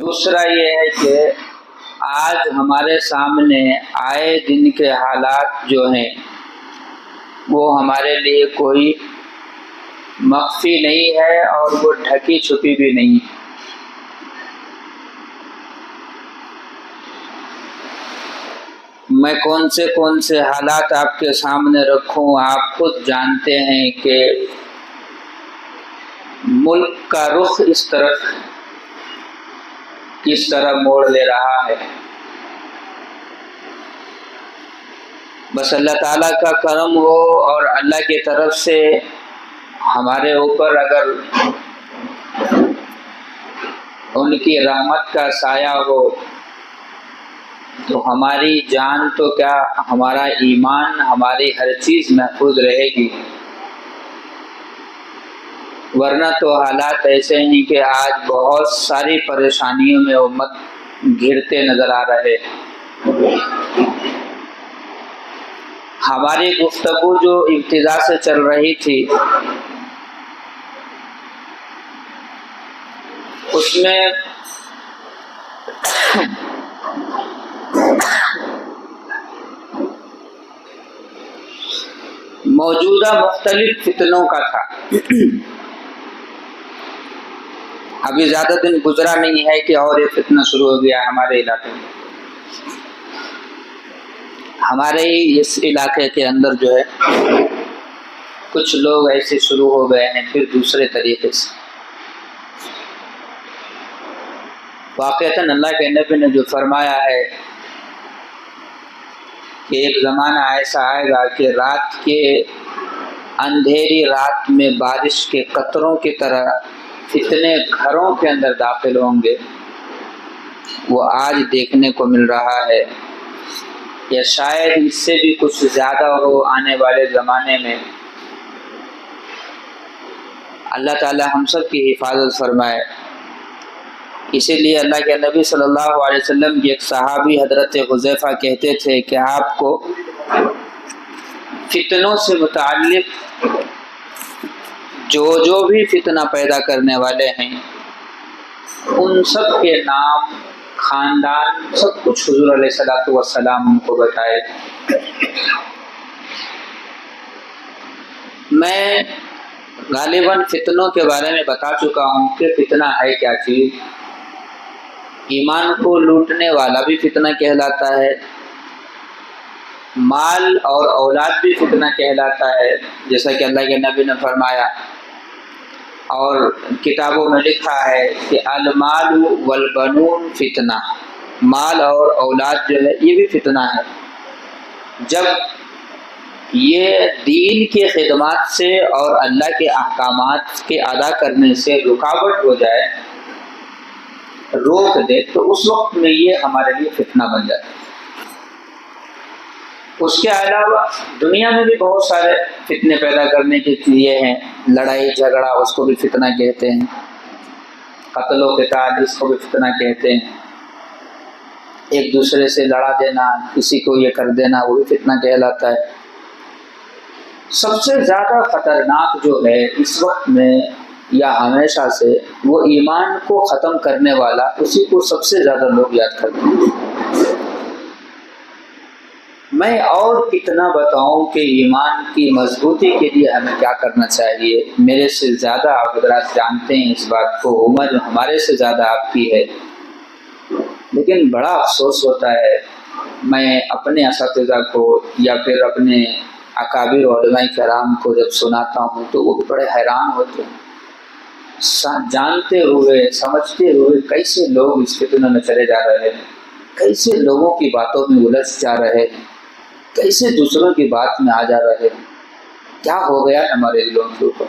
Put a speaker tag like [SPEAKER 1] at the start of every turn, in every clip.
[SPEAKER 1] دوسرا یہ ہے کہ آج ہمارے سامنے آئے دن کے حالات جو ہیں وہ ہمارے لیے کوئی مخفی نہیں ہے اور وہ ڈھکی چھپی بھی نہیں ہے۔ میں کون سے حالات آپ کے سامنے رکھوں، آپ خود جانتے ہیں کہ ملک کا رخ اس طرف کس طرح موڑ لے رہا ہے۔ بس اللہ تعالیٰ کا کرم ہو اور اللہ کی طرف سے ہمارے اوپر اگر ان کی رحمت کا سایہ ہو تو ہماری جان تو کیا، ہمارا ایمان، ہماری ہر چیز محفوظ رہے گی، ورنہ تو حالات ایسے ہیں کہ آج بہت ساری پریشانیوں میں امت گھرتے نظر آ رہے ہیں۔ ہماری گفتگو جو ابتدا سے چل رہی تھی اس میں موجودہ مختلف فتنوں کا تھا۔ ابھی زیادہ دن گزرا نہیں ہے کہ اور یہ فتنہ شروع ہو گیا ہمارے علاقے میں۔ ہمارے ہی اس علاقے کے اندر جو ہے کچھ لوگ ایسے شروع ہو گئے ہیں پھر دوسرے طریقے سے۔ واقعتاً اللہ کے نبی نے جو فرمایا ہے کہ ایک زمانہ ایسا آئے گا کہ رات کے اندھیری رات میں بارش کے قطروں کی طرح فتنے گھروں کے اندر داخل ہوں گے، وہ آج دیکھنے کو مل رہا ہے، یا شاید اس سے بھی کچھ زیادہ ہو آنے والے زمانے میں۔ اللہ تعالی ہم سب کی حفاظت فرمائے۔ اسی لیے اللہ کے نبی صلی اللہ علیہ وسلم کی ایک صحابی حضرت حذیفہ کہتے تھے کہ آپ کو فتنوں سے متعلق جو بھی فتنہ پیدا کرنے والے ہیں ان سب کے نام، خاندان، سب کچھ حضور علیہ الصلوۃ والسلام ان کو بتائے۔ میں غالباً فتنوں کے بارے میں بتا چکا ہوں کہ فتنہ ہے کیا چیز۔ ایمان کو لوٹنے والا بھی فتنہ کہلاتا ہے، مال اور اولاد بھی فتنہ کہلاتا ہے، جیسا کہ اللہ کے نبی نے فرمایا اور کتابوں میں لکھا ہے کہ المال والبنون فتنہ، مال اور اولاد جو ہے یہ بھی فتنہ ہے۔ جب یہ دین کی خدمات سے اور اللہ کے احکامات کے ادا کرنے سے رکاوٹ ہو جائے، روک دے، تو اس وقت میں یہ ہمارے لیے فتنہ بن جاتا ہے۔ اس کے علاوہ دنیا میں بھی بہت سارے فتنے پیدا کرنے کے لیے ہیں، لڑائی جھگڑا اس کو بھی فتنہ کہتے ہیں، قتل و قتال اس کو بھی فتنہ کہتے ہیں، ایک دوسرے سے لڑا دینا، کسی کو یہ کر دینا، وہ بھی فتنہ کہلاتا ہے۔ سب سے زیادہ خطرناک جو ہے اس وقت میں یا ہمیشہ سے، وہ ایمان کو ختم کرنے والا، اسی کو سب سے زیادہ لوگ یاد کرتے ہیں۔ میں اور کتنا بتاؤں کہ ایمان کی مضبوطی کے لیے ہمیں کیا کرنا چاہیے۔ میرے سے زیادہ آپ حضرات جانتے ہیں اس بات کو، عمر ہمارے سے زیادہ آپ کی ہے، لیکن بڑا افسوس ہوتا ہے میں اپنے اساتذہ کو یا پھر اپنے اکابر علماء کرام کو جب سناتا ہوں تو وہ بڑے حیران ہوتے ہیں، جانتے ہوئے سمجھتے ہوئے کیسے لوگ اس فتنہ میں چلے جا رہے ہیں، کیسے لوگوں کی باتوں میں الجھ جا رہے ہیں، کیسے دوسروں کی بات میں آ جا رہے ہیں۔ کیا ہو گیا ہمارے دلوں کے اوپر؟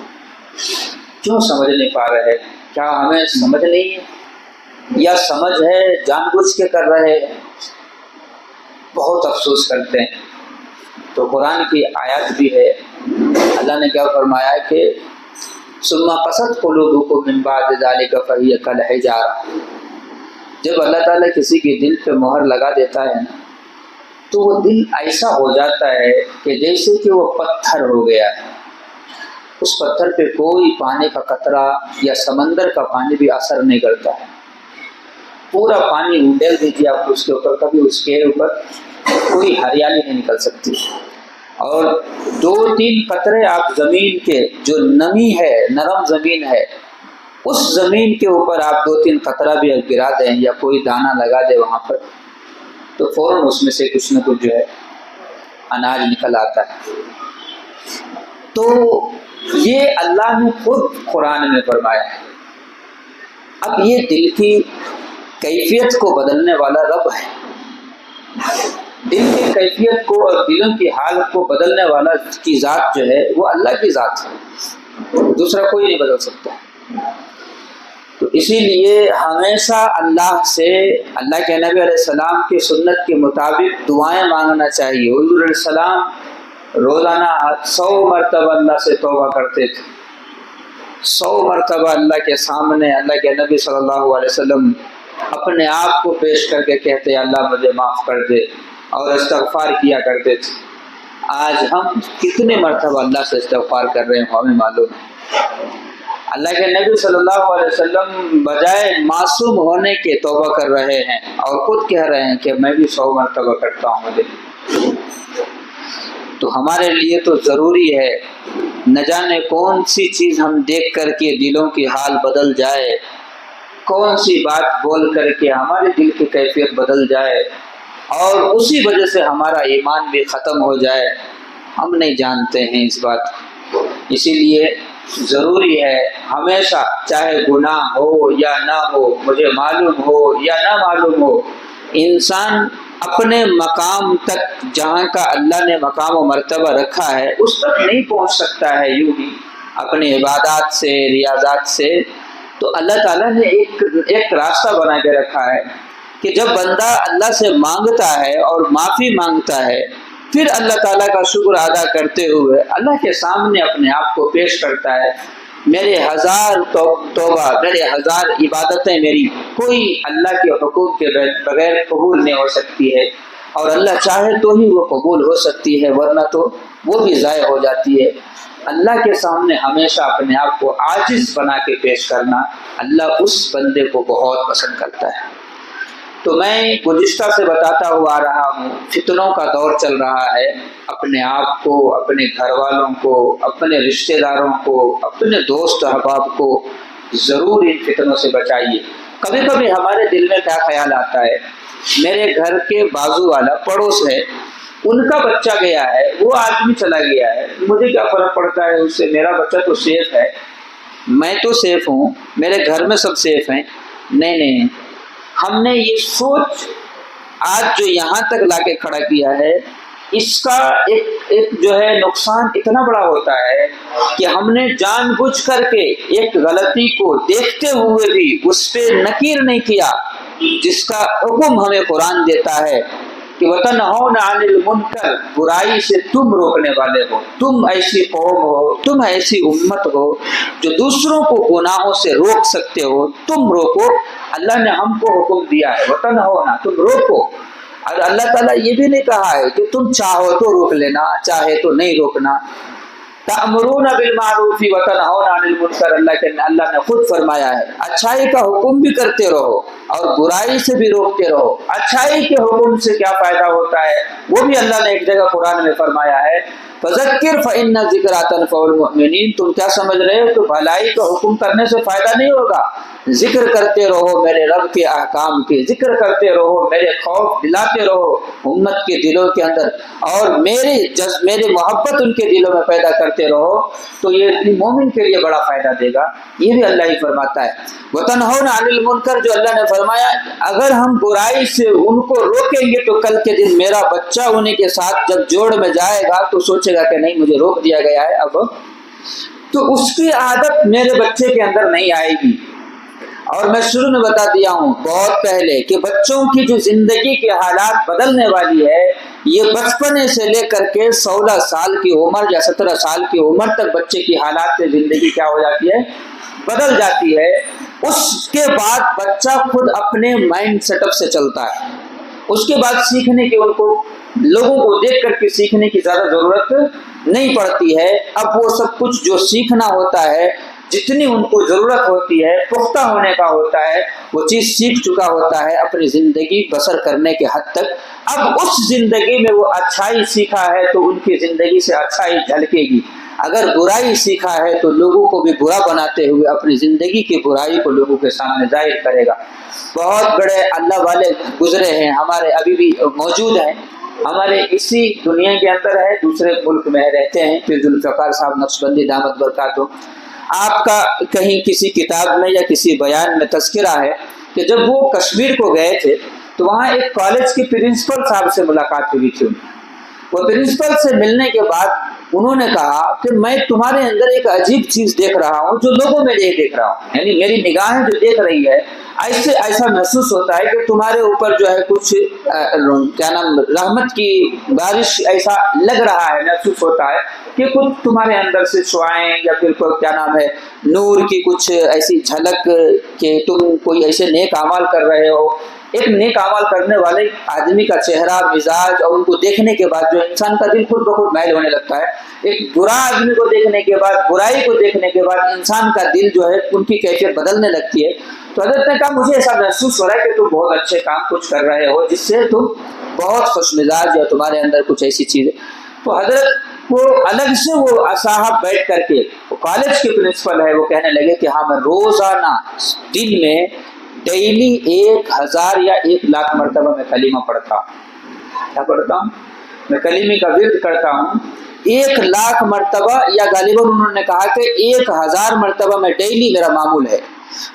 [SPEAKER 1] کیوں سمجھ نہیں پا رہے؟ کیا ہمیں سمجھ نہیں ہے یا سمجھ ہے جان بوجھ کے کر رہے ہیں؟ بہت افسوس کرتے ہیں۔ تو قرآن کی آیات بھی ہے، اللہ نے کیا فرمایا کہ ثم قست قلوبکم من بعد ذلک فہی کالحجارہ۔ جب اللہ تعالیٰ کسی کے دل پہ مہر لگا دیتا ہے نا تو وہ دل ایسا ہو جاتا ہے کہ جیسے کہ وہ پتھر ہو گیا ہے، اس پتھر پہ کوئی پانی کا قطرہ یا سمندر کا پانی بھی اثر نہیں کرتا ہے، پورا پانی ڈال دیجیے آپ اس کے اوپر، کبھی اس کے اوپر کوئی ہریالی نہیں نکل سکتی۔ اور 2-3 قطرے آپ زمین کے جو نمی ہے، نرم زمین ہے، اس زمین کے اوپر آپ 2-3 قطرہ بھی گرا دیں یا کوئی دانہ لگا دیں وہاں پر، تو فوراً اس میں سے کچھ نہ کچھ جو ہے اناج نکل آتا ہے۔ تو یہ اللہ نے خود قرآن میں فرمایا ہے۔ اب یہ دل کی کیفیت کو بدلنے والا رب ہے، دل کی کیفیت کو اور دلوں کی حالت کو بدلنے والا کی ذات جو ہے وہ اللہ کی ذات ہے، دوسرا کوئی نہیں بدل سکتا۔ تو اسی لیے ہمیشہ اللہ سے، اللہ کے نبی علیہ السلام کی سنت کے مطابق دعائیں مانگنا چاہیے۔ حضور علیہ السلام روزانہ 100 مرتبہ اللہ سے توبہ کرتے تھے، 100 مرتبہ اللہ کے سامنے اللہ کے نبی صلی اللہ علیہ وسلم اپنے آپ کو پیش کر کے کہتے اللہ مجھے معاف کر دے، اور استغفار کیا کرتے تھے۔ آج ہم کتنے مرتبہ اللہ سے استغفار کر رہے ہیں ہمیں معلوم ہے۔ اللہ کے نبی صلی اللہ علیہ وسلم بجائے معصوم ہونے کے توبہ کر رہے ہیں اور خود کہہ رہے ہیں کہ میں بھی 100 مرتبہ کرتا ہوں مجھے۔ تو ہمارے لیے تو ضروری ہے، نہ جانے کون سی چیز ہم دیکھ کر کے دلوں کی حال بدل جائے، کون سی بات بول کر کے ہمارے دل کی کیفیت بدل جائے اور اسی وجہ سے ہمارا ایمان بھی ختم ہو جائے، ہم نہیں جانتے ہیں اس بات کو۔ اسی لیے ضروری ہے ہمیشہ، چاہے گناہ ہو یا نہ ہو، مجھے معلوم ہو یا نہ معلوم ہو، انسان اپنے مقام تک جہاں کا اللہ نے مقام و مرتبہ رکھا ہے اس تک نہیں پہنچ سکتا ہے یوں ہی اپنی عبادات سے، ریاضات سے۔ تو اللہ تعالیٰ نے ایک راستہ بنا کے رکھا ہے کہ جب بندہ اللہ سے مانگتا ہے اور معافی مانگتا ہے، پھر اللہ تعالیٰ کا شکر ادا کرتے ہوئے اللہ کے سامنے اپنے آپ کو پیش کرتا ہے، میرے 1000 توبہ، میرے 1000 عبادتیں میری کوئی اللہ کے حکم کے بغیر قبول نہیں ہو سکتی ہے، اور اللہ چاہے تو ہی وہ قبول ہو سکتی ہے، ورنہ تو وہ بھی ضائع ہو جاتی ہے۔ اللہ کے سامنے ہمیشہ اپنے آپ کو عاجز بنا کے پیش کرنا اللہ اس بندے کو بہت پسند کرتا ہے۔ تو میں گزشتہ سے بتاتا ہوا آ رہا ہوں، فتنوں کا دور چل رہا ہے، اپنے آپ کو، اپنے گھر والوں کو، اپنے رشتہ داروں کو، اپنے دوست احباب کو ضرور ان فتنوں سے بچائیے۔ کبھی کبھی ہمارے دل میں کیا خیال آتا ہے، میرے گھر کے بازو والا پڑوس ہے، ان کا بچہ گیا ہے، وہ آدمی چلا گیا ہے، مجھے کیا فرق پڑتا ہے اس سے، میرا بچہ تو سیف ہے، میں تو سیف ہوں، میرے گھر میں سب سیف ہیں۔ نہیں، ہم نے یہ سوچ آج جو یہاں تک لا کے کھڑا کیا ہے، اس کا ایک جو ہے نقصان اتنا بڑا ہوتا ہے کہ ہم نے جان بوجھ کر کے ایک غلطی کو دیکھتے ہوئے بھی اس پہ نکیر نہیں کیا، جس کا حکم ہمیں قرآن دیتا ہے کہ وَتَنْهَوْنَ عَنِ الْمُنْكَرِ، برائی سے تم روکنے والے ہو، تم ایسی قوم ہو، تم ایسی امت ہو جو دوسروں کو گناہوں سے روک سکتے ہو، تم روکو۔ اللہ نے ہم کو حکم دیا ہے وَتَنْهَوْنَ، تم روکو۔ اور اللہ تعالیٰ یہ بھی نہیں کہا ہے کہ تم چاہو تو روک لینا، چاہے تو نہیں روکنا۔ تأمرون بالمعروف وتنہون عن المنکر، اللہ نے خود فرمایا ہے اچھائی کا حکم بھی کرتے رہو اور برائی سے بھی روکتے رہو۔ اچھائی کے حکم سے کیا فائدہ ہوتا ہے وہ بھی اللہ نے ایک جگہ قرآن میں فرمایا ہے، فذکر فإن الذکریٰ تنفع المؤمنین۔ تم کیا سمجھ رہے ہو کہ بھلائی کا حکم کرنے سے فائدہ نہیں ہوگا؟ ذکر کرتے رہو میرے رب کے احکام کے، ذکر کرتے رہو، میرے خوف دلاتے رہو امت کے دلوں کے اندر، اور میری محبت ان کے دلوں میں پیدا کرتے رہو، تو یہ مومن کے لیے بڑا فائدہ دے گا۔ یہ بھی اللہ ہی فرماتا ہے وَتَنْهَوْنَ عَنِ الْمُنْكَرِ، جو اللہ نے فرمایا اگر ہم برائی سے ان کو روکیں گے تو کل کے دن میرا بچہ انہیں کے ساتھ جب جوڑ میں جائے گا تو سوچے گا کہ نہیں مجھے روک دیا گیا ہے، اب تو اس کی عادت میرے بچے کے اندر نہیں آئے گی۔ اور میں شروع میں بتا دیا ہوں بہت پہلے کہ بچوں کی جو زندگی کے حالات بدلنے والی ہے، یہ بچپنے سے لے کر کے 16 سال کی عمر یا 17 سال کی عمر تک بچے کی حالات میں زندگی کیا ہو جاتی ہے، بدل جاتی ہے۔ اس کے بعد بچہ خود اپنے مائنڈ سیٹ اپ سے چلتا ہے، اس کے بعد سیکھنے کے ان کو لوگوں کو دیکھ کر کے سیکھنے کی زیادہ ضرورت نہیں پڑتی ہے۔ اب وہ سب کچھ جو سیکھنا ہوتا ہے جتنی ان کو ضرورت ہوتی ہے، پختہ ہونے کا ہوتا ہے، وہ چیز سیکھ چکا ہوتا ہے اپنی زندگی بسر کرنے کے حد تک۔ اب اس زندگی میں وہ اچھائی سیکھا ہے تو ان کی زندگی سے اچھائی جھلکے گی، اگر برائی سیکھا ہے تو لوگوں کو بھی برا بناتے ہوئے اپنی زندگی کی برائی کو لوگوں کے سامنے ظاہر کرے گا۔ بہت بڑے اللہ والے گزرے ہیں ہمارے، ابھی بھی موجود ہیں، ہمارے اسی دنیا کے اندر ہے، دوسرے ملک میں رہتے ہیں، پھر ذوالفقار صاحب نقشبندی دامت برکاتہ۔ آپ کا کہیں کسی کتاب میں یا کسی بیان میں تذکرہ ہے کہ جب وہ کشمیر کو گئے تھے تو وہاں ایک کالج کے پرنسپل صاحب سے ملاقات ہوئی تھی۔ وہ پرنسپل سے ملنے کے بعد انہوں نے کہا کہ میں تمہارے اندر ایک عجیب چیز دیکھ رہا ہوں جو لوگوں میں نہیں دیکھ رہا ہوں، یعنی میری نگاہیں جو دیکھ رہی ہے ایسا محسوس ہوتا ہے کہ تمہارے اوپر جو ہے کچھ رحمت کی بارش ایسا لگ رہا ہے، محسوس ہوتا ہے کہ کچھ تمہارے اندر سے شعائیں یا پھر نور کی کچھ ایسی جھلک کہ تم کوئی ایسے نیک اعمال کر رہے ہو۔ ایک نیک اعمال کرنے والے آدمی کا چہرہ، مزاج اور ان کو دیکھنے کے بعد جو انسان کا دل خود بخود مائل ہونے لگتا ہے۔ ایک برا آدمی کو دیکھنے کے بعد، برائی کو دیکھنے کے بعد انسان کا دل جو ہے ان کی کیفیت بدلنے لگتی ہے۔ تو حضرت نے کہا مجھے ایسا محسوس ہو رہا ہے کہ تم بہت اچھے کام کچھ کر رہے ہو جس سے تم بہت خوش مزاج یا تمہارے اندر کچھ ایسی چیز ہے۔ تو حضرت وہ الگ سے وہ صاحب بیٹھ کر کے، کالج کے پرنسپل ہے، وہ کہنے لگے کہ ہاں میں روزانہ دن میں ڈیلی 1000 یا 1,00,000 مرتبہ میں کلمہ پڑھتا ہوں۔ کیا پڑھتا ہوں؟ میں کلمے کا ورد کرتا ہوں 1,00,000 مرتبہ، یا غالباً انہوں نے کہا کہ 1000 مرتبہ میں ڈیلی میرا معمول ہے،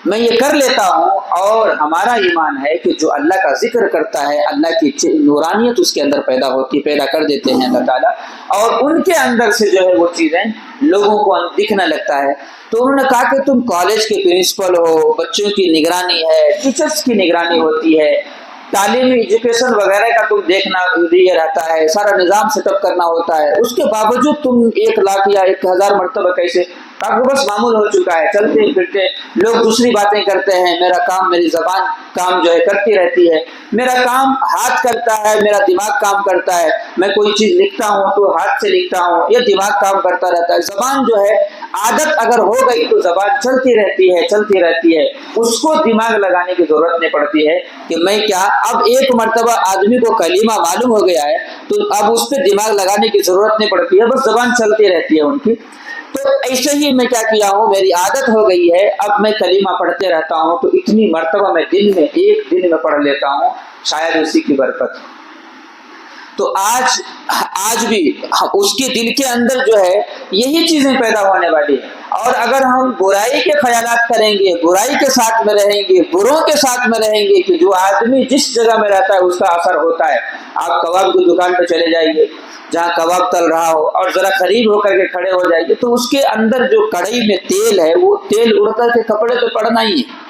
[SPEAKER 1] میں یہ کر لیتا ہوں۔ اور ہمارا ایمان ہے کہ جو اللہ کا ذکر کرتا ہے اللہ کی نورانیت اس کے اندر پیدا کر دیتے ہیں اللہ تعالیٰ، اور ان کے اندر سے جو ہے وہ چیزیں لوگوں کو دکھنے لگتا ہے۔ تو انہوں نے کہا کہ تم کالج کے پرنسپل ہو، بچوں کی نگرانی ہے، ٹیچرز کی نگرانی ہوتی ہے، تعلیمی ایجوکیشن وغیرہ کا تم دیکھنا یہ رہتا ہے، سارا نظام سیٹ اپ کرنا ہوتا ہے، اس کے باوجود تم 1,00,000 یا 1,000 مرتبہ کیسے؟ آپ کو بس معمول ہو چکا ہے، چلتے پھرتے لوگ دوسری باتیں کرتے ہیں، میرا کام، میری زبان کام جو ہے کرتی رہتی ہے، میرا کام ہاتھ کرتا ہے، میرا دماغ کام کرتا ہے، میں کوئی چیز لکھتا ہوں تو ہاتھ سے لکھتا ہوں، یہ دماغ کام کرتا رہتا ہے۔ زبان جو ہے عادت اگر ہو گئی تو زبان چلتی رہتی ہے، اس کو دماغ لگانے کی ضرورت نہیں پڑتی ہے کہ میں کیا۔ اب ایک مرتبہ آدمی کو کلمہ معلوم ہو گیا ہے تو اب اس پہ دماغ لگانے کی ضرورت نہیں پڑتی ہے، بس زبان چلتی رہتی ہے ان کی۔ تو ایسے ہی میں کیا کیا ہوں، میری عادت ہو گئی ہے، اب میں کلمہ پڑھتے رہتا ہوں تو اتنی مرتبہ میں ایک دن میں پڑھ لیتا ہوں، شاید اسی کی برکت۔ تو آج بھی اس کے دل کے اندر جو ہے یہی چیزیں پیدا ہونے والی ہیں۔ اور اگر ہم برائی کے خیالات کریں گے، برائی کے ساتھ میں رہیں گے، بروں کے ساتھ میں رہیں گے، کہ جو آدمی جس جگہ میں رہتا ہے اس کا اثر ہوتا ہے۔ آپ کباب کی دکان پہ چلے جائیے جہاں کباب تل رہا ہو اور ذرا قریب ہو کر کے کھڑے ہو جائیے تو اس کے اندر جو کڑھائی میں تیل ہے وہ تیل اڑ کر کے کپڑے پہ پڑنا ہی ہے۔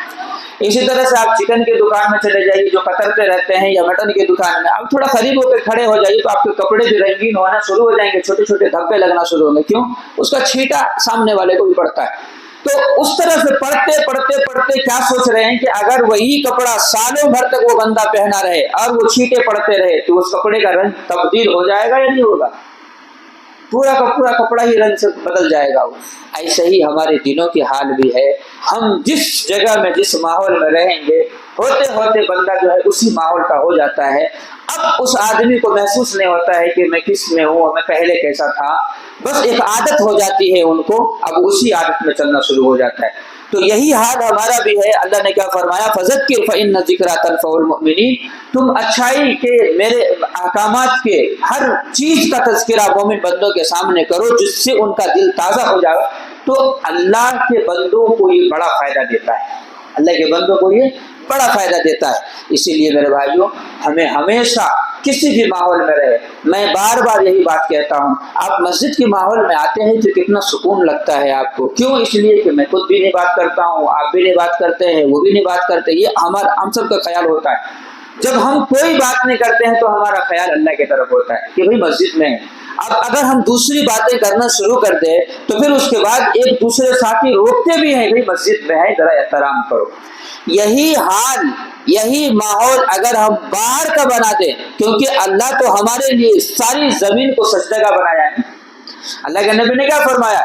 [SPEAKER 1] اسی طرح سے آپ چکن کی دکان میں چلے جائیے جو قطرتے رہتے ہیں، یا مٹن کی دکان میں، آپ تھوڑا قریب ہو کے کھڑے ہو جائیے تو آپ کے کپڑے بھی رنگین ہونا شروع ہو جائیں گے، چھوٹے چھوٹے دھبے لگنا شروع ہوں گے۔ کیوں؟ اس کا چھینٹا سامنے والے کو بھی پڑتا ہے۔ تو اس طرح سے پڑھتے کیا سوچ رہے ہیں کہ اگر وہی کپڑا سالوں بھر تک وہ بندہ پہنا رہے اور وہ چھینٹے پڑتے رہے تو اس کپڑے کا رنگ تبدیل ہو جائے گا یا نہیں ہوگا؟ پورا کا پورا کپڑا ہی رنگ سے بدل جائے گا۔ ایسے ہی ہمارے دلوں کی حال بھی ہے، ہم جس جگہ میں جس ماحول میں رہیں گے ہوتے بندہ جو ہے اسی ماحول کا ہو جاتا ہے۔ اب اس آدمی کو محسوس نہیں ہوتا ہے کہ میں کس میں ہوں اور میں پہلے کیسا تھا، بس ایک عادت ہو جاتی ہے ان کو، اب اسی عادت میں چلنا شروع ہو جاتا ہے۔ تو یہی حال ہمارا بھی ہے۔ اللہ نے کیا فرمایا؟ فذکر فإن الذکریٰ تنفع المؤمنین، تم اچھائی کے، میرے احکامات کے ہر چیز کا تذکرہ مومن بندوں کے سامنے کرو جس سے ان کا دل تازہ ہو جائے، تو اللہ کے بندوں کو یہ بڑا فائدہ دیتا ہے، اللہ کے بندوں کو یہ بڑا فائدہ دیتا ہے۔ اسی لیے میرے بھائیوں، ہمیں ہمیشہ کسی بھی ماحول میں رہے، میں بار بار یہی بات کہتا ہوں، آپ مسجد کے ماحول میں آتے ہیں تو کتنا سکون لگتا ہے آپ کو۔ کیوں؟ اس لیے کہ میں خود بھی نہیں بات کرتا ہوں، آپ بھی نہیں بات کرتے ہیں، وہ بھی نہیں بات کرتے، یہ ہم سب کا خیال ہوتا ہے۔ جب ہم کوئی بات نہیں کرتے ہیں تو ہمارا خیال اللہ کی طرف ہوتا ہے کہ بھئی مسجد میں ہے۔ اب اگر ہم دوسری باتیں کرنا شروع کر دیں تو پھر اس کے بعد ایک دوسرے ساتھی روکتے بھی ہیں، بھئی مسجد میں ہے ذرا احترام کرو۔ یہی حال، یہی ماحول اگر ہم باہر کا بنا دیں، کیونکہ اللہ تو ہمارے لیے ساری زمین کو سجدہ کا بنایا ہے۔ اللہ کے نبی نے کیا فرمایا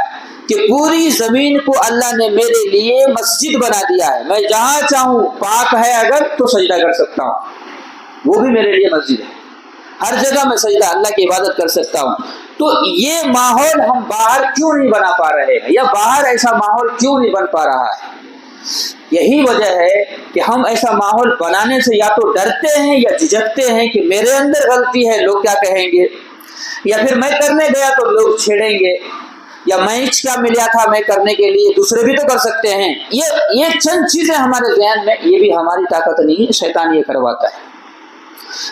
[SPEAKER 1] کہ پوری زمین کو اللہ نے میرے لیے مسجد بنا دیا ہے، میں جہاں چاہوں پاک ہے اگر تو سجدہ کر سکتا ہوں، وہ بھی میرے لیے مسجد ہے، ہر جگہ میں سجدہ اللہ کی عبادت کر سکتا ہوں۔ تو یہ ماحول ہم باہر کیوں نہیں بنا پا رہے ہیں، یا باہر ایسا ماحول کیوں نہیں بن پا رہا ہے؟ یہی وجہ ہے کہ ہم ایسا ماحول بنانے سے یا تو ڈرتے ہیں یا جھجکتے ہیں کہ میرے اندر غلطی ہے، لوگ کیا کہیں گے، یا پھر میں کرنے گیا تو لوگ چھیڑیں گے، یا میں کیا ملا تھا میں کرنے کے لیے، دوسرے بھی تو کر سکتے ہیں۔ یہ چند چیزیں ہمارے ذہن میں، یہ بھی ہماری طاقت نہیں ہے، شیطان یہ کرواتا ہے۔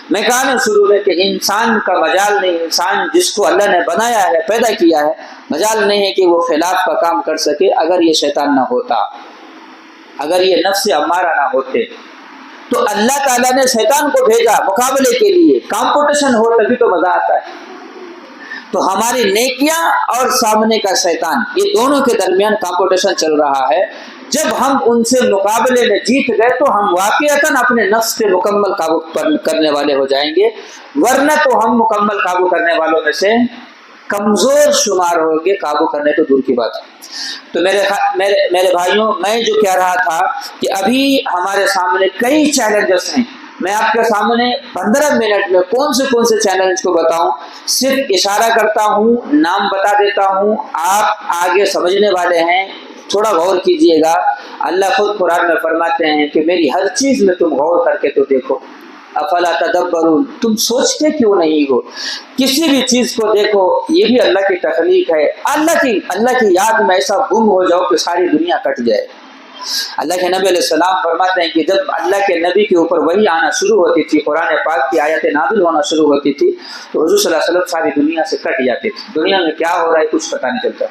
[SPEAKER 1] میں کہا نا شروع میں کہ انسان کا مجال نہیں، انسان جس کو اللہ نے بنایا ہے، پیدا کیا ہے، مجال نہیں ہے کہ وہ خلاف کا کام کر سکے اگر یہ شیطان نہ ہوتا، اگر یہ نفس امارہ نہ ہوتے۔ تو اللہ تعالیٰ نے شیطان کو بھیجا مقابلے کے لیے، کمپٹیشن ہو تبھی تو مزہ آتا ہے۔ تو ہماری نیکیاں اور سامنے کا شیطان، یہ دونوں کے درمیان کمپٹیشن چل رہا ہے۔ جب ہم ان سے مقابلے میں جیت گئے تو ہم واقعتاً اپنے نفس پہ مکمل قابو کرنے والے ہو جائیں گے، ورنہ تو ہم مکمل قابو کرنے والوں میں سے کمزور شمار ہو گے، قابو کرنے تو دور کی بات ہے۔ تو میرے بھائیوں، میں جو کہہ رہا تھا کہ ابھی ہمارے سامنے کئی چیلنجز ہیں، میں آپ کے سامنے 15 منٹ میں کون سے چیلنج کو بتاؤں، صرف اشارہ کرتا ہوں، نام بتا دیتا ہوں، آپ آگے سمجھنے والے ہیں، تھوڑا غور کیجئے گا۔ اللہ خود قرآن میں فرماتے ہیں کہ میری ہر چیز میں تم غور کر کے تو دیکھو، افلا تدبرون، تم سوچتے کیوں نہیں ہو؟ کسی بھی چیز کو دیکھو، یہ بھی اللہ کی تخلیق ہے۔ اللہ کی یاد میں ایسا گم ہو جاؤ کہ ساری دنیا کٹ جائے۔ اللہ کے نبی علیہ السلام فرماتے ہیں کہ جب اللہ کے نبی کے اوپر وحی آنا شروع ہوتی تھی، قرآن پاک کی آیتیں نازل ہونا شروع ہوتی تھی، تو حضور صلی اللہ علیہ وسلم ساری دنیا سے کٹ جاتے تھے، دنیا میں کیا ہو رہا ہے کچھ پتہ نہیں چلتا،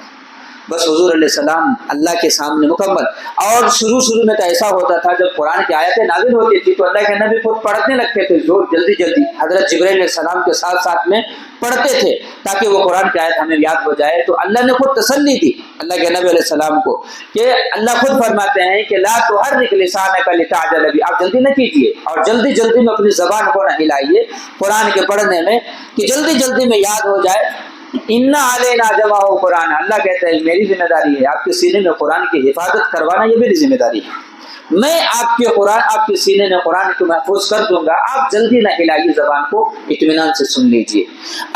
[SPEAKER 1] بس حضور علیہ السلام اللہ کے سامنے مکمل۔ اور شروع میں تو ایسا ہوتا تھا جب قرآن کی آیتیں نازل ہوتی تھی تو اللہ کے نبی خود پڑھنے لگتے تھے، جو جلدی حضرت جبرائیل علیہ السلام کے ساتھ میں پڑھتے تھے تاکہ وہ قرآن کی آیت ہمیں یاد ہو جائے۔ تو اللہ نے خود تسلی دی اللہ کے نبی علیہ السلام کو کہ اللہ خود فرماتے ہیں کہ لا تحرک لسانک لتعجل بہ، آپ جلدی نہ کیجیے اور جلدی میں اپنی زبان کو نہ ہلائیے قرآن کے پڑھنے میں کہ جلدی میں یاد ہو جائے۔ اِنَّ عَلَيْنَا جَمْعَهُ قرآن، اللہ کہتا ہے میری ذمہ داری ہے آپ کے سینے میں قرآن کی حفاظت کروانا، یہ میری ذمہ داری ہے، میں آپ کے سینے میں قرآن کو محفوظ کر دوں گا، آپ جلدی نہ ہلائیے زبان کو، اطمینان سے سن لیجیے۔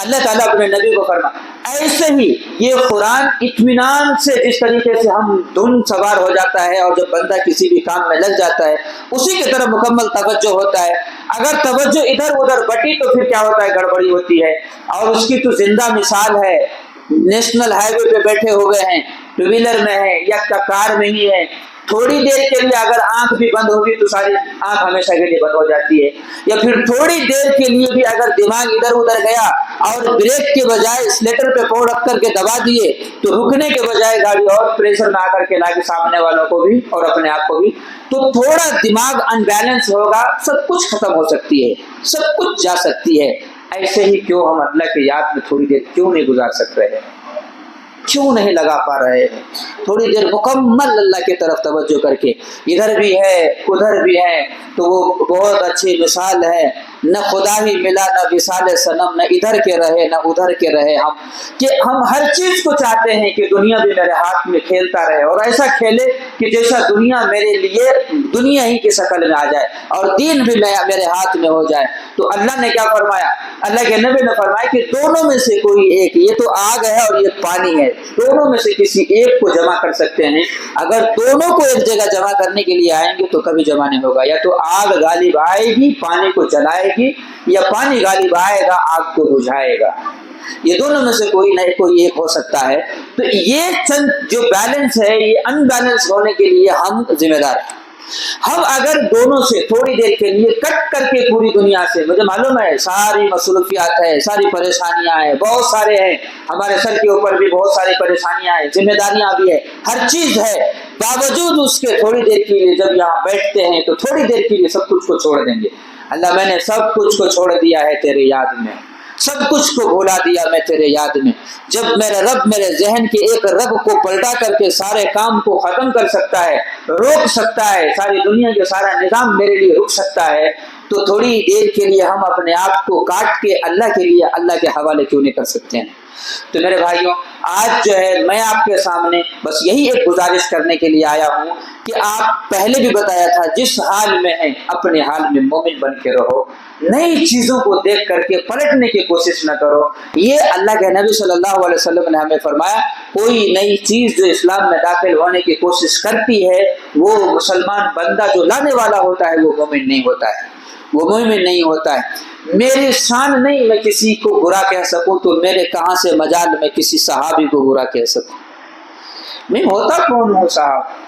[SPEAKER 1] اللہ تعالیٰ اپنے نبی کو فرما، ایسے ہی یہ قرآن اطمینان سے، جس طریقے سے ہم دھن سوار ہو جاتا ہے اور جب بندہ کسی بھی کام میں لگ جاتا ہے اسی کی طرف مکمل توجہ ہوتا ہے، اگر توجہ ادھر ادھر بٹی تو پھر کیا ہوتا ہے، گڑبڑی ہوتی ہے۔ اور اس کی تو زندہ مثال ہے، نیشنل ہائی وے پہ بیٹھے ہوئے ہیں، ٹو ویلر میں ہے یا کار میں ہی ہے، تھوڑی دیر کے لیے اگر آنکھ بھی بند ہوگی تو ساری آنکھ ہمیشہ کے لیے بند ہو جاتی ہے، یا پھر تھوڑی دیر کے لیے بھی اگر دماغ ادھر ادھر گیا اور بریک کے بجائے اسلیٹر پہ پاؤں رکھ کر کے دبا دیے تو رکنے کے بجائے گاڑی اور پریشر میں آ کر کے لا کے سامنے والوں کو بھی اور اپنے آپ کو بھی، تو تھوڑا دماغ ان بیلنس ہوگا، سب کچھ ختم ہو سکتی ہے، سب کچھ جا سکتی ہے۔ ایسے ہی کیوں ہم اللہ کی یاد میں تھوڑی دیر کیوں نہیں گزار سک رہے ہیں، کیوں نہیں لگا پا رہے ہیں تھوڑی دیر مکمل اللہ کی طرف توجہ کر کے؟ ادھر بھی ہے ادھر بھی ہے، تو وہ بہت اچھی مثال ہے، نہ خدا ہی ملا نہ وصال صنم، نہ ادھر کے رہے نہ ادھر کے رہے ہم، کہ ہم ہر چیز کو چاہتے ہیں کہ دنیا بھی میرے ہاتھ میں کھیلتا رہے اور ایسا کھیلے کہ جیسا دنیا میرے لیے دنیا ہی کی شکل میں آ جائے اور دین بھی میرے ہاتھ میں ہو جائے۔ تو اللہ نے کیا فرمایا، اللہ کے نبی نے فرمایا کہ دونوں میں سے کوئی ایک، یہ تو آگ ہے اور یہ پانی ہے، دونوں میں سے کسی ایک کو جمع کر سکتے ہیں، اگر دونوں کو ایک جگہ جمع کرنے کے لیے آئیں گے تو کبھی جمع نہیں ہوگا، یا تو آگ غالب آئے گی پانی کو جلائے گی، یا پانی غالب آئے گا آگ کو بجھائے گا، یہ دونوں میں سے کوئی نہ کوئی ایک ہو سکتا ہے۔ تو یہ چند جو بیلنس ہے، یہ ان بیلنس ہونے کے لیے ہم ذمہ دار ہیں۔ ہم اگر دونوں سے تھوڑی دیر کے لیے کٹ کر کے پوری دنیا سے، مجھے معلوم ہے ساری مصروفیات ہے، ساری پریشانیاں ہیں، بہت سارے ہیں، ہمارے سر کے اوپر بھی بہت ساری پریشانیاں ہیں، ذمہ داریاں بھی ہے، ہر چیز ہے، باوجود اس کے تھوڑی دیر کے لیے جب یہاں بیٹھتے ہیں تو تھوڑی دیر کے لیے سب کچھ کو چھوڑ دیں گے۔ اللہ میں نے سب کچھ کو چھوڑ دیا ہے تیرے یاد میں، سب کچھ کو بھولا دیا میں تیرے یاد میں۔ جب میرا رب میرے ذہن کے ایک رب کو پلٹا کر کے سارے کام کو ختم کر سکتا ہے، روک سکتا ہے، ساری دنیا کے سارا نظام میرے لیے رک سکتا ہے، تو تھوڑی دیر کے لیے ہم اپنے آپ کو کاٹ کے اللہ کے لیے اللہ کے حوالے کیوں نہیں کر سکتے ہیں؟ تو میرے بھائیوں، آج جو ہے میں آپ کے سامنے بس یہی ایک گزارش کرنے کے لیے آیا ہوں کہ آپ پہلے بھی بتایا تھا جس حال میں ہیں اپنے حال میں مومن بن کے رہو، نئی چیزوں کو دیکھ کر کے پلٹنے کی کوشش نہ کرو۔ یہ اللہ کے نبی صلی اللہ علیہ وسلم نے ہمیں فرمایا، کوئی نئی چیز جو اسلام میں داخل ہونے کی کوشش کرتی ہے وہ مسلمان بندہ جو لانے والا ہوتا ہے وہ مومن نہیں ہوتا ہے، وہ مومن نہیں ہوتا ہے۔ میری شان نہیں میں کسی کو برا کہہ سکوں تو میرے کہاں سے مجال میں کسی صحابی کو برا کہہ سکوں؟ میں ہوتا کون ہوں صاحب؟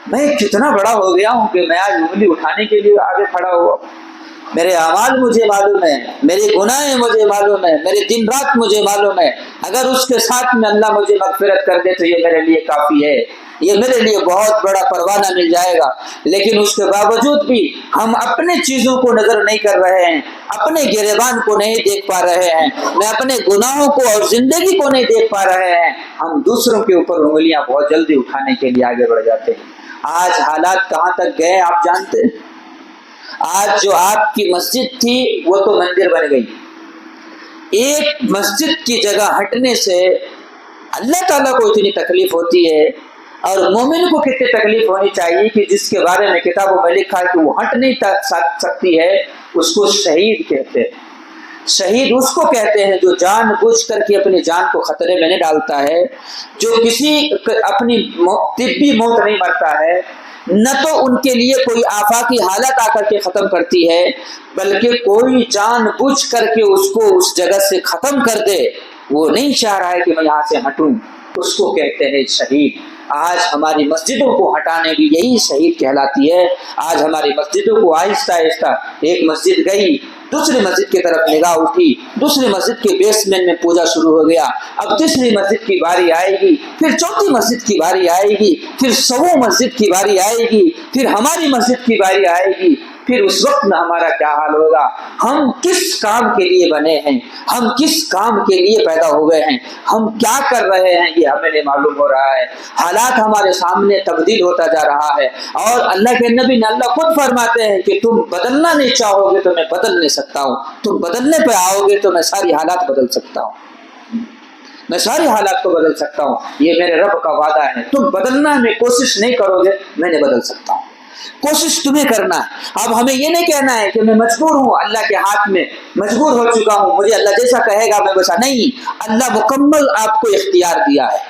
[SPEAKER 1] میں کتنا بڑا ہو گیا ہوں کہ میں آج انگلی اٹھانے کے لیے آگے کھڑا ہوا؟ میرے اعمال مجھے معلوم ہے، میرے گناہ مجھے معلوم ہے، میرے دن رات مجھے معلوم ہے، اگر اس کے ساتھ میں اللہ مجھے مغفرت کر دے تو یہ میرے لیے کافی ہے، یہ میرے لیے بہت بڑا پروانہ مل جائے گا۔ لیکن اس کے باوجود بھی ہم اپنے چیزوں کو نظر نہیں کر رہے ہیں، اپنے گریبان کو نہیں دیکھ پا رہے ہیں، میں اپنے گناہوں کو اور زندگی کو نہیں دیکھ پا رہے ہیں، ہم دوسروں کے اوپر انگلیاں بہت جلدی اٹھانے کے لیے آگے بڑھ جاتے ہیں۔ آج حالات کہاں تک گئے آپ جانتے ہیں؟ آج جو آپ کی مسجد تھی وہ تو مندر بن گئی۔ ایک مسجد کی جگہ ہٹنے سے اللہ تعالیٰ کو اتنی تکلیف ہوتی ہے، اور مومن کو کتنی تکلیف ہونی چاہیے کہ جس کے بارے میں کتابوں میں لکھا ہے کہ وہ ہٹ نہیں سکتی ہے، اس کو شہید کہتے ہیں۔ شہید اس کو کہتے ہیں جو جان بوجھ کر کے اپنی جان کو خطرے میں نہیں ڈالتا ہے، جو کسی اپنی طبی موت نہیں مرتا ہے، نہ تو ان کے لیے کوئی آفاقی حالت آ کر کے ختم کرتی ہے، بلکہ کوئی جان بوجھ کر کے اس کو اس جگہ سے ختم کر دے، وہ نہیں چاہ رہا ہے کہ میں یہاں سے ہٹوں، اس کو کہتے ہیں شہید۔ آج ہماری مسجدوں کو ہٹانے بھی یہی شہید کہلاتی ہے۔ آج ہماری مسجدوں کو آہستہ آہستہ ایک مسجد گئی، دوسری مسجد کی طرف نگاہ اٹھی، دوسری مسجد کے بیسمنٹ میں پوجا شروع ہو گیا، اب تیسری مسجد کی باری آئے گی، پھر چوتھی مسجد کی باری آئے گی، پھر 100 مسجد کی باری آئے گی، پھر ہماری مسجد کی باری آئے گی۔ پھر اس وقت میں ہمارا کیا حال ہوگا؟ ہم کس کام کے لیے بنے ہیں؟ ہم کس کام کے لیے پیدا ہوئے ہیں؟ ہم کیا کر رہے ہیں یہ ہمیں نہیں معلوم ہو رہا ہے۔ حالات ہمارے سامنے تبدیل ہوتا جا رہا ہے، اور اللہ کے نبی نے اللہ خود فرماتے ہیں کہ تم بدلنا نہیں چاہو گے تو میں بدل نہیں سکتا ہوں، تم بدلنے پہ آؤ گے تو میں ساری حالات بدل سکتا ہوں، میں ساری حالات کو بدل سکتا ہوں، یہ میرے رب کا وعدہ ہے۔ تم بدلنا میں کوشش نہیں کرو گے میں نے بدل سکتا ہوں، کوشش تمہیں کرنا ہے۔ اب ہمیں یہ نہیں کہنا ہے کہ میں مجبور ہوں، اللہ کے ہاتھ میں مجبور ہو چکا ہوں، مجھے اللہ جیسا کہے گا میں ویسا نہیں۔ اللہ مکمل آپ کو اختیار دیا ہے،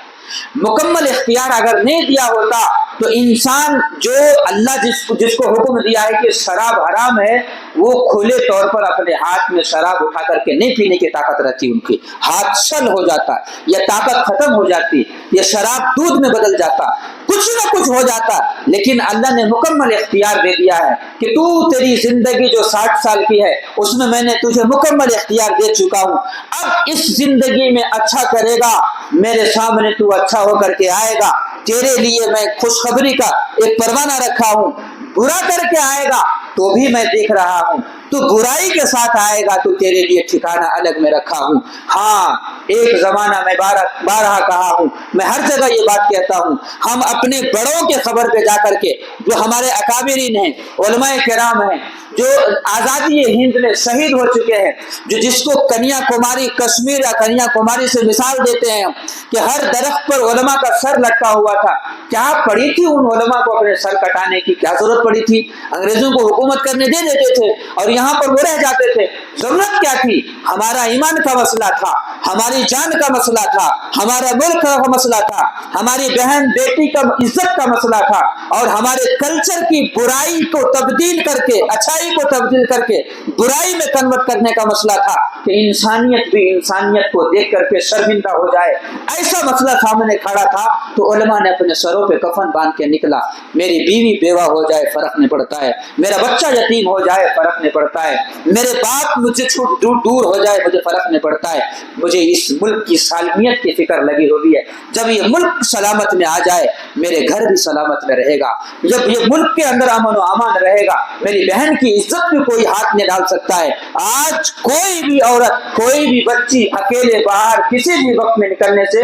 [SPEAKER 1] مکمل اختیار اگر نہیں دیا ہوتا تو انسان جو اللہ جس کو حکم دیا ہے کہ شراب حرام ہے، وہ کھلے طور پر اپنے ہاتھ میں شراب اٹھا کر کے نہیں پینے کی طاقت رہتی، ان کی ہاتھ شل ہو جاتا، یا طاقت ختم ہو جاتی، یا شراب دودھ میں بدل جاتا، کچھ نہ کچھ ہو جاتا۔ لیکن اللہ نے مکمل اختیار دے دیا ہے کہ تو تیری زندگی جو 60 سال کی ہے اس میں نے تجھے مکمل اختیار دے چکا ہوں، اب اس زندگی میں اچھا کرے گا میرے سامنے تو اچھا ہو کر کے آئے گا، تیرے لیے میں خوشخبری کا ایک پروانہ رکھا ہوں، برا کر کے آئے گا تو بھی میں دیکھ رہا ہوں، تو برائی کے ساتھ آئے گا تو تیرے لیے ٹھکانہ الگ میں رکھا ہوں۔ ہاں ایک زمانہ میں بارہا کہا ہوں، میں ہر جگہ یہ بات کہتا ہوں، ہم اپنے بڑوں کے خبر پہ جا کر کے جو ہمارے اکابرین ہیں، علماء کرام ہیں، جو آزادی ہند میں شہید ہو چکے ہیں، جو جس کو کنیا کماری کشمیر یا کنیا کماری سے مثال دیتے ہیں کہ ہر درخت پر علماء کا سر لٹکا ہوا تھا، کیا پڑی تھی ان علماء کو اپنے سر کٹانے کی؟ کیا ضرورت پڑی تھی؟ انگریزوں کو حکومت کرنے دے دیتے تھے اور یہاں پر وہ رہ جاتے تھے، ضرورت کیا تھی؟ ہمارا ایمان کا مسئلہ تھا، ہماری جان کا مسئلہ تھا، ہمارا ملک کا مسئلہ تھا، ہماری بہن بیٹی کا عزت کا مسئلہ تھا، اور ہمارے کلچر کی برائی کو تبدیل کر کے اچھائی کو تبدیل کر کے برائی میں کنورٹ کرنے کا مسئلہ تھا کہ انسانیت بھی انسانیت کو دیکھ کر کے شرمندہ ہو جائے۔ ایسا مسئلہ سامنے کھڑا تھا تو علماء نے اپنے سروں پہ کفن باندھ کے نکلا، میری بیوی بیوہ ہو جائے فرق نہیں پڑتا ہے، میرا بچہ یتیم ہو جائے فرق نہیں پڑتا ہے، میرے باپ مجھ سے دور ہو جائے مجھے فرق نہیں پڑتا ہے، مجھے اس ملک کی سالمیت کی فکر لگی ہوئی ہے، جب یہ ملک سلامت میں آ جائے میرے گھر بھی سلامت میں رہے گا، جب یہ ملک کے اندر امن و امان رہے گا میری بہن کی عزت میں کوئی ہاتھ نہیں ڈال سکتا ہے۔ آج کوئی بھی عورت، کوئی بھی بچی اکیلے باہر کسی بھی وقت میں نکلنے سے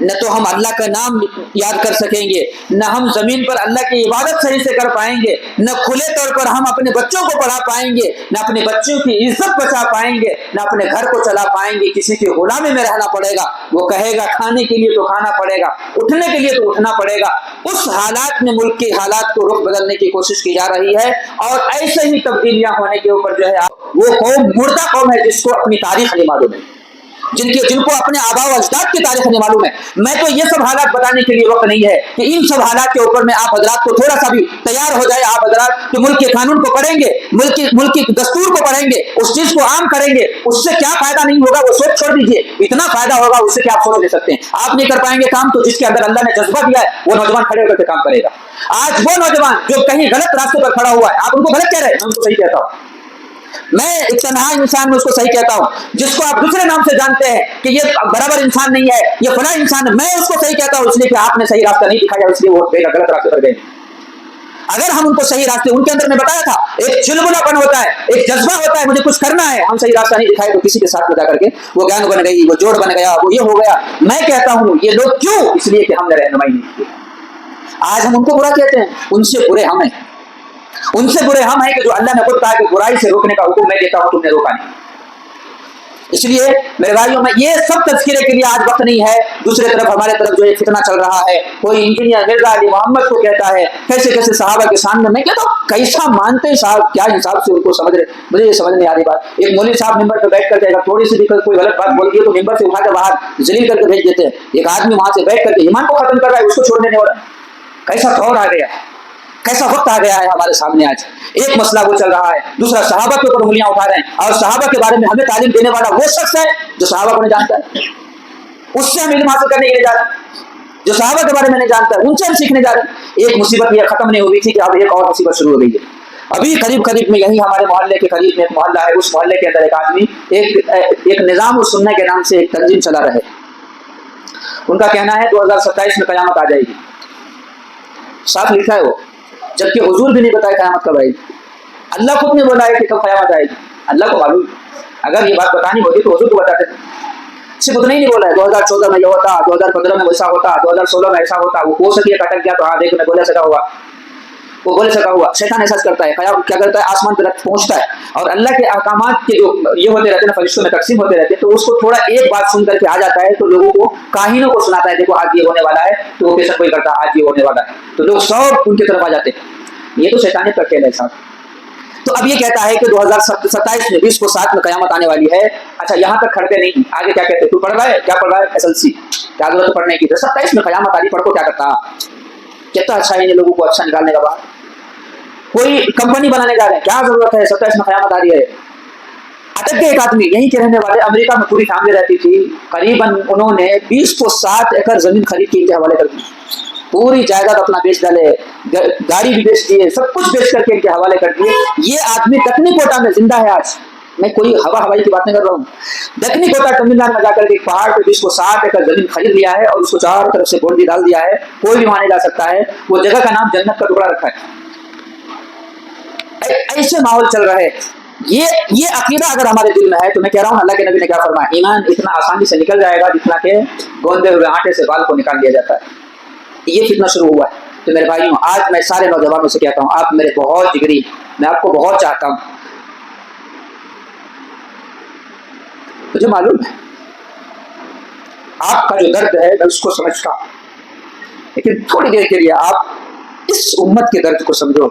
[SPEAKER 1] نہ تو ہم اللہ کا نام یاد کر سکیں گے، نہ ہم زمین پر اللہ کی عبادت صحیح سے کر پائیں گے، نہ کھلے طور پر ہم اپنے بچوں کو پڑھا پائیں گے، نہ اپنے بچوں کی عزت بچا پائیں گے، نہ اپنے گھر کو چلا پائیں گے۔ کسی کی غلامی میں رہنا پڑے گا، وہ کہے گا کھانے کے لیے تو کھانا پڑے گا، اٹھنے کے لیے تو اٹھنا پڑے گا۔ اس حالات میں ملک کے حالات کو رخ بدلنے کی کوشش کی جا رہی ہے، اور ایسے ہی تبدیلیاں ہونے کے اوپر جو ہے وہ قوم مردہ قوم ہے جس کو اپنی تاریخ نہیں معلوم ہے، جن کو اپنے آباء و اجداد کی تاریخ نہیں معلوم ہے۔ میں تو یہ سب حالات بتانے کے لیے وقت نہیں ہے کہ ان سب حالات کے اوپر میں آپ حضرات کو تھوڑا سا بھی تیار ہو جائے، آپ حضرات کہ ملک کے قانون کو پڑھیں گے، ملک کی دستور کو پڑھیں گے، اس چیز کو عام کریں گے، اس سے کیا فائدہ نہیں ہوگا وہ سوچ چھوڑ دیجیے، اتنا فائدہ ہوگا اس سے کہ آپ سوچ لے سکتے ہیں۔ آپ نہیں کر پائیں گے کام، تو جس کے اندر اللہ نے جذبہ دیا ہے وہ نوجوان کھڑے ہو کر کے کام کرے گا۔ آج وہ نوجوان جو کہیں غلط راستے پر کھڑا ہوا ہے، آپ ان کو غلط کہہ رہے ہیں، میں ان کو صحیح کہتا ہوں، میں ایک تنہا انسان میں اس کو صحیح کہتا ہوں، جس کو آپ دوسرے نام سے جانتے ہیں کہ یہ برابر انسان نہیں ہے، یہ فلاں انسان ہے، میں اس کو صحیح کہتا ہوں اس لیے کہ آپ نے صحیح راستہ نہیں دکھایا، اس لیے وہ غلط راستے پر گئے۔ اگر ہم ان کو صحیح راستے، ان کے اندر میں بتایا تھا ایک چلبلا پن ہوتا ہے، ایک جذبہ ہوتا ہے، مجھے کچھ کرنا ہے، ہم صحیح راستہ نہیں دکھائے تو کسی کے ساتھ جا کر کے وہ گینگ بن گئی، وہ جوڑ بن گیا، وہ یہ ہو گیا۔ میں کہتا ہوں یہ لوگ کیوں؟ اس لیے کہ ہم نے رہنمائی نہیں کی۔ آج ہم ان کو برا کہتے ہیں، ان سے برے ہم ہیں، ان سے برے ہم ہیں کہ جو اللہ نے خود کہا کہ برائی سے روکنے کا حکم میں دیتا ہوں، تم نے روکا نہیں۔ اس لیے میرے بھائیوں میں یہ سب تذکرے کے لیے آج وقت نہیں ہے۔ دوسرے طرف ہمارے طرف جو ایک فتنہ چل رہا ہے، کوئی انجینئر مرزا علی محمد کو کہتا ہے، کیسے کیسے صحابہ کے سامنے، میں کہتا ہوں کیسا مانتے ہیں صاحب، کیا حساب سے ان کو سمجھ رہے، مجھے یہ سمجھ نہیں آ رہی بات۔ ایک مولوی صاحب ممبر پہ بیٹھ کر کے اگر تھوڑی سی بھی کوئی غلط بات بول دیے تو ممبر سے اٹھا کر باہر ذلیل کر کے بھیج دیتے ہیں۔ ایک آدمی وہاں سے بیٹھ کر کے ایمان کو ختم کر رہا ہے، اس کو چھوڑنے نہیں ہو رہا۔ کیسا دور آ گیا، کیسا وقت آ گیا ہے ہمارے سامنے۔ آج ایک مسئلہ وہ چل رہا ہے، دوسرا صحابہ کے اوپر انگلیاں اٹھا رہے ہیں، اور صحابہ کے بارے میں ہمیں تعلیم دینے والا وہ شخص ہے جو صحابہ کو نہیں جانتا ہے، اس سے ہم علم حاصل کرنے کے لیے جا رہے ہیں۔ جو صحابہ کے بارے میں نہیں جانتا ہے ان سے ہم سیکھنے جا رہے ہیں۔ ایک مصیبت یہ ختم نہیں ہوئی تھی کہ اب ایک اور مصیبت شروع ہو گئی ہے۔ ابھی قریب میں یہی ہمارے محلے کے قریب میں ایک محلہ ہے، اس محلے کے اندر ایک آدمی ایک نظام السنہ کے نام سے ایک تنظیم چلا رہے، ان کا کہنا ہے 2027 میں قیامت آ جائے گی، صاف لکھا ہے وہ، جبکہ حضور بھی نہیں بتایا قیامت کب آئے گی۔ اللہ خود نے بولا ہے کہ کب قیامت آئے گی، اللہ کو معلوم۔ اگر یہ بات بتانی ہوتی تو حضور کو بتاتے، صرف اتنا ہی نہیں بولا ہے 2014 میں یہ ہوتا، 2015 میں ویسا ہوتا، 2016 میں ایسا ہوتا، وہ ہو سکے اٹک گیا تو ہاں دیکھ میں بولے سکا ہوا، وہ بولے سکا ہوا۔ شیطان ایسا کرتا ہے، کیا کرتا ہے، آسمان پہ پہنچتا ہے اور اللہ کے احکامات کے جو یہ ہوتے رہتے ہیں فرشتوں میں تقسیم ہوتے رہتے ہیں، تو اس کو تھوڑا ایک بات سن کر کے آ جاتا ہے تو لوگوں کو کاہنوں کو سناتا ہے، دیکھو آج یہ ہونے والا ہے، تو وہ پیشہ کوئی کرتا آج یہ ہونے والا ہے، تو لوگ سب ان کی طرف آ جاتے ہیں۔ یہ تو شیطانی کا کھیل ہے صاحب۔ تو اب یہ کہتا ہے کہ 2027 میں 20 کو 7 میں قیامت آنے والی ہے۔ اچھا یہاں تک کھڑتے نہیں، آگے کیا کہتے ہیں، تو پڑھ رہا ہے، کیا پڑھ رہا ہے، SLC، کیا ضرورت پڑھنے کی، 27 میں قیامت آ رہی، پڑھ کو کیا کرتا، کہتا اچھا ہے لوگوں کو اچھا نکالنے کا بعد کوئی کمپنی بنانے جا رہے ہیں، کیا ضرورت ہے، 27 میں قیامت آ رہی ہے۔ اٹک کے ایک آدمی یہیں کے رہنے والے، امریکہ میں پوری فیملی رہتی تھی، قریباً انہوں نے 20 کو 7 ایکڑ زمین خرید کے ان کے حوالے کر دی، پوری جائیداد اپنا بیچ ڈالے، گاڑی بھی بیچ دیے، سب کچھ بیچ کر کے ان کے حوالے کر دیے۔ یہ آدمی دکنی کوٹا میں زندہ ہے آج، میں کوئی ہوائی کی بات نہیں کر رہا ہوں، دکنی کوٹا تمل ناڈو میں جا کر کے ایک پہاڑ پہ 20 کو 7 ایکڑ زمین خرید لیا ہے اور اس کو چاروں طرف سے بونڈی ڈال دیا ہے، کوئی بھی وہاں نہیں جا سکتا ہے، وہ جگہ کا نام جنت کا ٹکڑا رکھا ہے۔ ایسے ماحول چل رہا ہے۔ یہ عقیدہ اگر ہمارے دل میں ہے تو میں کہہ رہا ہوں اللہ کے نبی نے کیا فرمایا، ایمان اتنا آسانی سے نکل جائے گا جتنا کہ گوندے ہوئے آٹے سے بال کو نکال لیا جاتا ہے۔ یہ فتنہ شروع ہوا ہے۔ تو میرے بھائیوں آج میں سارے نوجوانوں سے کہتا ہوں، آپ میرے بہت جگری، میں آپ کو بہت چاہتا ہوں، مجھے معلوم ہے آپ کا جو درد ہے میں اس کو سمجھتا ہوں، لیکن تھوڑی دیر کے لیے آپ اس امت کے درد کو سمجھو،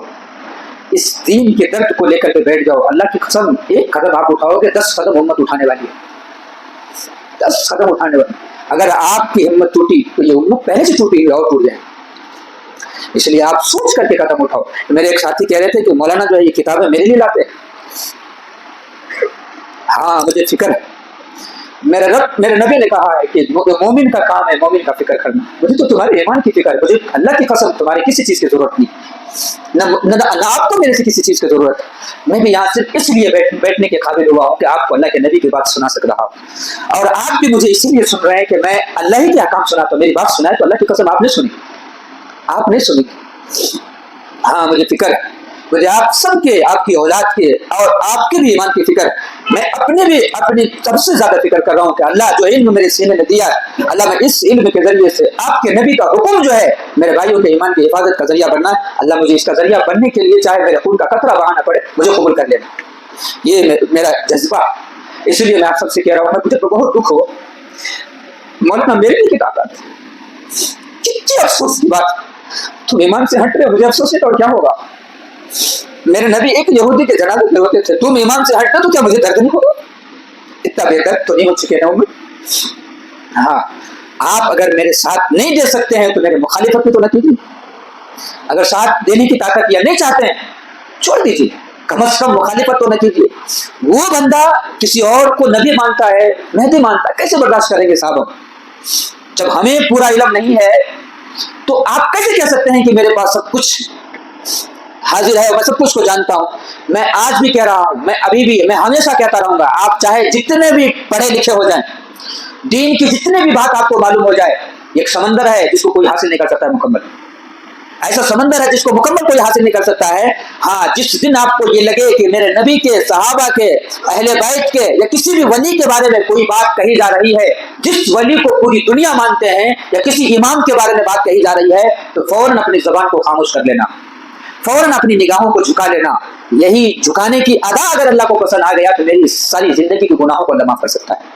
[SPEAKER 1] اس دین کے درد کو لے کر کے بیٹھ جاؤ۔ اللہ کی قسم ایک قدم آپ اٹھاؤ گے 10 قدم امت اٹھانے والی ہے، 10 قدم اٹھانے والی۔ اگر آپ کی ہمت ٹوٹی تو یہ امت پہلے سے ٹوٹی ہوئی اور ٹوٹ جائے، اس لیے آپ سوچ کر کے قدم اٹھاؤ۔ میرے ایک ساتھی کہہ رہے تھے کہ مولانا جو ہے یہ کتابیں میرے لیے لاتے ہیں، ہاں مجھے فکر ہے، میرے نبی نے کہا ہے کہ مومن کا کام ہے مومن کا فکر کرنا، مجھے تو تمہارے ایمان کی فکر ہے، مجھے اللہ کی قسم تمہاری کسی چیز کی ضرورت نہیں، نہ آپ کو میرے سے کسی چیز کی ضرورت ہے۔ میں بھی یہاں صرف اس لیے بیٹھنے کے قابل ہوا ہوں کہ آپ کو اللہ کے نبی کی بات سنا سک رہا ہوں، اور آپ بھی مجھے اسی لیے سن رہے ہیں کہ میں اللہ ہی کے احکام سناتا ہوں۔ میری بات سنائے تو اللہ کی قسم آپ نے سنی، آپ نے سنی، ہاں مجھے فکر ہے، مجھے آپ سب کے، آپ کی اولاد کے اور آپ کے بھی ایمان کی فکر، میں اپنے بھی اپنی سب سے زیادہ فکر کر رہا ہوں کہ اللہ جو علم میرے سینے میں دیا ہے، اللہ میں اس علم کے ذریعے سے آپ کے نبی کا حکم جو ہے میرے بھائیوں کے ایمان کی حفاظت کا ذریعہ بننا ہے، اللہ مجھے اس کا ذریعہ بننے کے لیے چاہے میرے خون کا قطرہ بہانا پڑے مجھے قبول کر لینا، یہ میرا جذبہ۔ اس لیے میں آپ سب سے کہہ رہا ہوں، مجھے تو بہت دکھ ہو مولانا میرے لیے کتاب آتی، کتنی افسوس کی بات، تم ایمان سے ہٹ رہے، مجھے افسوس ہے تو کیا ہوگا؟ میرے نبی ایک یہودی کے جنازے میں ہوتے تھے، تم ایمان سے ہٹنا تو کیا مجھے درد نہیں ہوگا؟ اتنا بے درد تو نہیں ہو چکے نا میں۔ ہاں آپ اگر میرے ساتھ نہیں دے سکتے ہیں تو میرے مخالفت میں تو نہ کیجیے، اگر ساتھ دینے کی طاقت یا نہیں چاہتے ہیں چھوڑ دیجیے، کم از کم مخالفت تو نہ کیجیے۔ وہ بندہ کسی اور کو نبی مانتا ہے، مہدی مانتا ہے، کیسے برداشت کریں گے صاحب؟ جب ہمیں پورا علم نہیں ہے تو آپ کیسے کہہ سکتے ہیں کہ میرے پاس سب کچھ حاضر ہے، میں سب کچھ کو جانتا ہوں؟ میں آج بھی کہہ رہا ہوں، میں ابھی بھی، میں ہمیشہ کہتا رہوں گا، آپ چاہے جتنے بھی پڑھے لکھے ہو جائیں، دین کی جتنے بھی بات آپ کو معلوم ہو جائے، ایک سمندر ہے جس کو کوئی حاصل نہیں کر سکتا ہے مکمل، ایسا سمندر ہے جس کو مکمل کوئی حاصل نہیں کر سکتا ہے۔ ہاں جس دن آپ کو یہ لگے کہ میرے نبی کے، صحابہ کے، اہل بیت کے یا کسی بھی ولی کے بارے میں کوئی بات کہی جا رہی ہے جس ولی کو پوری دنیا مانتے ہیں، یا کسی امام کے بارے میں بات کہی جا رہی ہے، تو فوراً اپنی زبان کو خاموش کر لینا، فوراً اپنی نگاہوں کو جھکا لینا۔ یہی جھکانے کی ادا اگر اللہ کو پسند آ گیا تو میری ساری زندگی کے گناہوں کو اللہ معاف کر سکتا ہے۔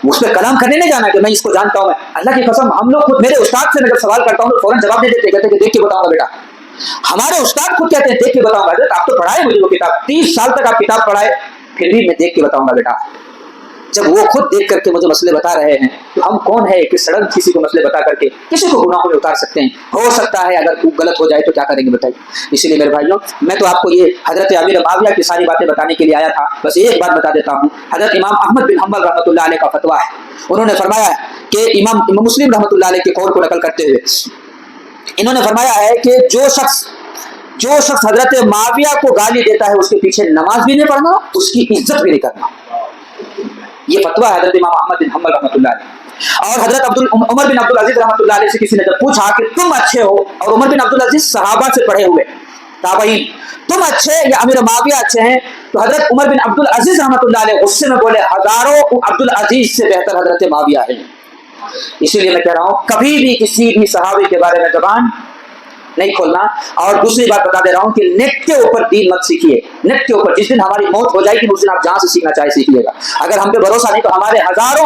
[SPEAKER 1] اس پہ کلام کرنے نہیں جانا کہ میں اس کو جانتا ہوں، اللہ کی قسم ہم لوگ خود، میرے استاد سے میں جب سوال کرتا ہوں تو فوراً جواب نہیں دیتے، کہتے کہ دیکھ کے بتاؤں گا بیٹا۔ ہمارے استاد خود کہتے ہیں دیکھ کے بتاؤں گا، حضرت آپ تو پڑھائے مجھے وہ کتاب، 30 سال تک آپ کتاب پڑھائے، پھر بھی میں دیکھ کے بتاؤں گا بیٹا۔ جب وہ خود دیکھ کر کے مجھے مسئلے بتا رہے ہیں تو ہم کون ہے کہ سڑک کسی کو مسئلے بتا کر کے کسی کو گناہوں میں اتار سکتے ہیں؟ ہو سکتا ہے اگر غلط ہو جائے تو کیا کریں گے بتائیے؟ اسی لیے میرے بھائیوں، میں تو آپ کو یہ حضرت امیر معاویہ کی ساری باتیں بتانے کے لیے آیا تھا، بس ایک بات بتا دیتا ہوں۔ حضرت امام احمد بن حنبل رحمۃ اللہ علیہ کا فتویٰ ہے، انہوں نے فرمایا کہ امام مسلم رحمۃ اللہ علیہ کے قول کو نقل کرتے ہوئے انہوں نے فرمایا ہے کہ جو شخص حضرت معاویہ کو گالی دیتا ہے اس کے پیچھے نماز بھی نہیں پڑھنا، اس کی عزت بھی نہیں کرنا۔ یہ فتویٰ حضرت امام احمد بن حنبل رحمۃ اللہ علیہ۔ اور حضرت عمر بن عبدالعزیز رحمۃ اللہ علیہ سے کسی نے جب پوچھا کہ تم اچھے ہو، اور عمر بن عبدالعزیز صحابہ سے پڑھے ہوئے تابعین، تم اچھے یا امیر معاویہ اچھے ہیں؟ تو حضرت عمر بن عبدالعزیز رحمۃ اللہ علیہ غصے میں بولے ہزاروں عبدالعزیز سے بہتر حضرت معاویہ ہے۔ اسی لیے میں کہہ رہا ہوں کبھی بھی کسی بھی صحابی کے بارے میں زبان نہیں کھولنا۔ اور دوسری بات بتا دے رہا ہوں کہ نیٹ کے اوپر دین مت سیکھیے، نیٹ کے اوپر جس دن ہماری موت ہو جائے گی اس دن آپ جہاں سے سیکھنا چاہے سیکھیے گا۔ اگر ہم پہ بھروسہ نہیں تو ہمارے ہزاروں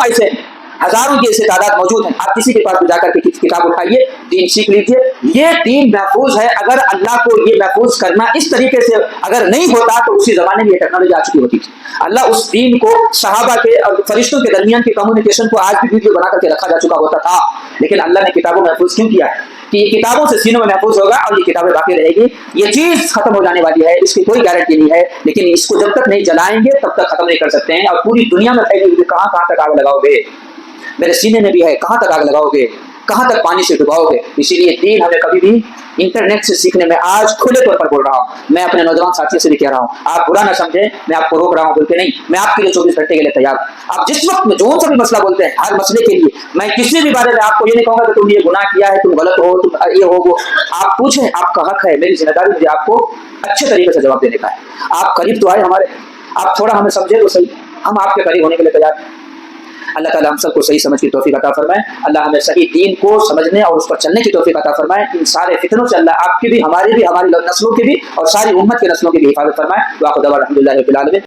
[SPEAKER 1] کی ایسے تعداد موجود ہیں، آپ کسی کے پاس بھی جا کر کے کتاب اٹھائیے، دین سیکھ لیجیے۔ یہ دین محفوظ ہے، اگر اللہ کو یہ محفوظ کرنا اس طریقے سے اگر نہیں ہوتا تو اسی زمانے میں یہ ٹیکنالوجی آ چکی ہوتی تھی۔ اللہ اس دین کو صحابہ کے اور فرشتوں کے درمیان کی کمیونیکیشن کو آج بھی ویڈیو بنا کر کے رکھا جا چکا ہوتا تھا، لیکن اللہ نے کتابوں محفوظ کیوں کیا ہے؟ کہ یہ کتابوں سے سینوں میں محفوظ ہوگا اور یہ کتابیں باقی رہے گی۔ یہ چیز ختم ہو جانے والی ہے، اس کی کوئی گارنٹی نہیں ہے، لیکن اس کو جب تک نہیں جلائیں گے تب تک ختم نہیں کر سکتے ہیں۔ اور پوری دنیا میں پھیلی ہوئی کہاں تک آگ لگاؤ گے؟ میرے سینے میں بھی ہے، کہاں تک آگ لگاؤ گے؟ کہاں تک پانی سے ڈباؤ گے؟ اسی لیے دین ہمیں کبھی بھی انٹرنیٹ سے سیکھنے میں آج کھلے طور پر بول رہا ہوں، میں اپنے نوجوان ساتھیوں سے بھی کہہ رہا ہوں، آپ برا نہ سمجھیں، میں آپ کو روک رہا ہوں بول کے نہیں، میں آپ کے لیے 24 گھنٹے کے لیے تیار ہوں۔ آپ جس وقت میں جو سا بھی مسئلہ بولتے ہیں، ہر مسئلے کے لیے میں کسی بھی بارے میں آپ کو یہ نہیں کہوں گا کہ تم یہ گناہ کیا ہے، تم غلط ہو، تم یہ ہو وہ، آپ پوچھیں، آپ کا حق ہے، میری ذمہ داری مجھے آپ کو اچھے طریقے سے جواب دینے کا ہے۔ آپ قریب تو آئے ہمارے، آپ تھوڑا ہمیں سمجھے تو صحیح، ہم آپ کے قریب ہونے کے لیے تیار ہیں۔ اللہ تعالیٰ ہم سب کو صحیح سمجھ کی توفیق عطا فرمائے، اللہ ہمیں صحیح دین کو سمجھنے اور اس پر چلنے کی توفیق عطا فرمائے۔ ان سارے فتنوں سے اللہ آپ کی بھی، ہماری بھی، ہماری نسلوں کی بھی اور ساری امت کے نسلوں کی بھی حفاظت فرمائے۔ وآخر دعوانا الحمدللہ رب العالمین۔